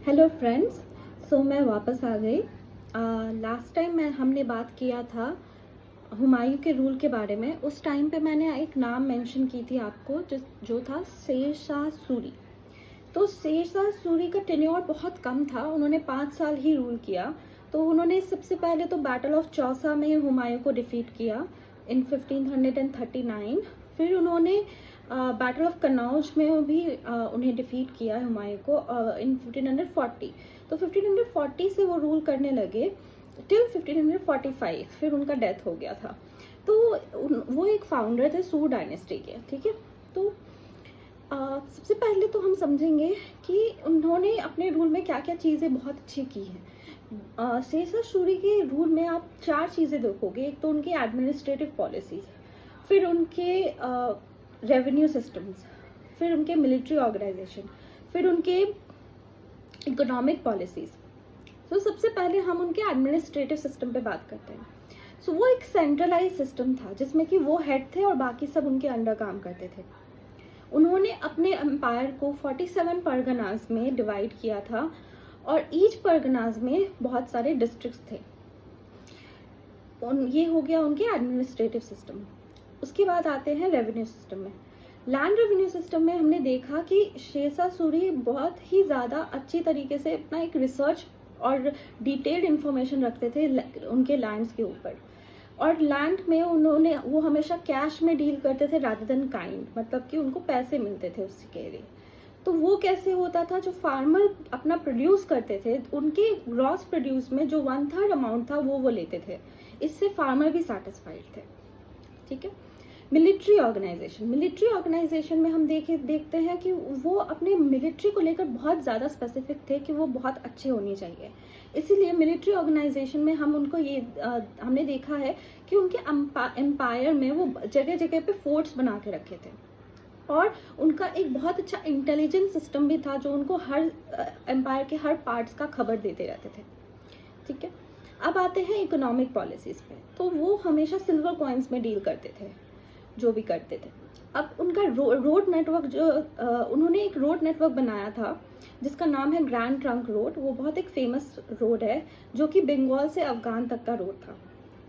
Hello friends. मैं वापस आ गई। लास्ट टाइम हमने बात किया था हुमायूं के रूल के बारे में। उस टाइम पे मैंने एक नाम मेंशन की थी आपको, जो था शेर शाह सूरी। तो शेर शाह सूरी का टेन्योर बहुत कम था, उन्होंने 5 साल ही रूल किया। तो उन्होंने सबसे पहले तो बैटल ऑफ चौसा में हुमायूं को डिफीट किया इन 1539। फिर उन्होंने बैटल ऑफ कनौज में भी उन्हें डिफीट किया हुमायूं को इन 1540। तो 1540 से वो रूल करने लगे टिल 1545, फिर उनका डेथ हो गया था। तो वो एक फाउंडर थे सूर डायनेस्टी के, ठीक है। तो सबसे पहले तो हम समझेंगे कि उन्होंने अपने रूल में क्या क्या चीज़ें बहुत अच्छी की हैं। शेर शाह सूरी के रूल में आप 4 चीज़ें देखोगे। एक तो उनकी एडमिनिस्ट्रेटिव पॉलिसीज, फिर उनके रेवेन्यू सिस्टम्स, फिर उनके मिलिट्री ऑर्गेनाइजेशन, फिर उनके इकोनॉमिक पॉलिसीज। तो सबसे पहले हम उनके एडमिनिस्ट्रेटिव सिस्टम पे बात करते हैं। वो एक सेंट्रलाइज सिस्टम था जिसमें कि वो हेड थे और बाकी सब उनके अंडर काम करते थे। उन्होंने अपने एम्पायर को 47 परगनाज में डिवाइड किया था और ईच परगनाज में बहुत सारे डिस्ट्रिक्ट्स थे। ये हो गया उनके एडमिनिस्ट्रेटिव सिस्टम। उसके बाद आते हैं रेवेन्यू सिस्टम में। लैंड रेवेन्यू सिस्टम में हमने देखा कि शेर शाह सूरी बहुत ही ज़्यादा अच्छी तरीके से अपना एक रिसर्च और डिटेल्ड इंफॉर्मेशन रखते थे उनके लैंड्स के ऊपर। और लैंड में वो हमेशा कैश में डील करते थे रादर देन काइंड, मतलब कि उनको पैसे मिलते थे उसके लिए। तो वो कैसे होता था, जो फार्मर अपना प्रोड्यूस करते थे उनके ग्रॉस प्रोड्यूस में जो 1/3 अमाउंट था वो लेते थे। इससे फार्मर भी सेटिस्फाइड थे, ठीक है। मिलिट्री ऑर्गेनाइजेशन में हम देखते हैं कि वो अपने मिलिट्री को लेकर बहुत ज़्यादा स्पेसिफिक थे कि वो बहुत अच्छे होनी चाहिए। इसीलिए मिलिट्री ऑर्गेनाइजेशन में हम उनको हमने देखा है कि उनके एम्पायर में वो जगह जगह पे फोर्ट्स बना के रखे थे। और उनका एक बहुत अच्छा इंटेलिजेंस सिस्टम भी था जो उनको हर एम्पायर के हर पार्ट्स का खबर देते रहते थे, ठीक है। अब आते हैं इकोनॉमिक पॉलिसीज पे। तो वो हमेशा सिल्वर कॉइन्स में डील करते थे, जो भी करते थे। अब उनका रोड नेटवर्क उन्होंने एक रोड नेटवर्क बनाया था जिसका नाम है ग्रैंड ट्रंक रोड। वो बहुत एक फेमस रोड है जो कि बंगाल से अफगान तक का रोड था।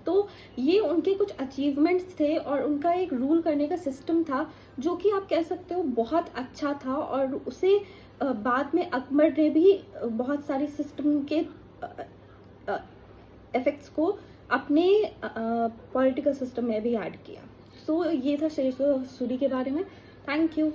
तो ये उनके कुछ अचीवमेंट्स थे और उनका एक रूल करने का सिस्टम था जो कि आप कह सकते हो बहुत अच्छा था। और उसे बाद में अकबर ने भी बहुत सारी सिस्टम के इफेक्ट्स को अपने पॉलिटिकल सिस्टम में भी ऐड किया। ये था शेर शाह सूरी के बारे में। Thank you.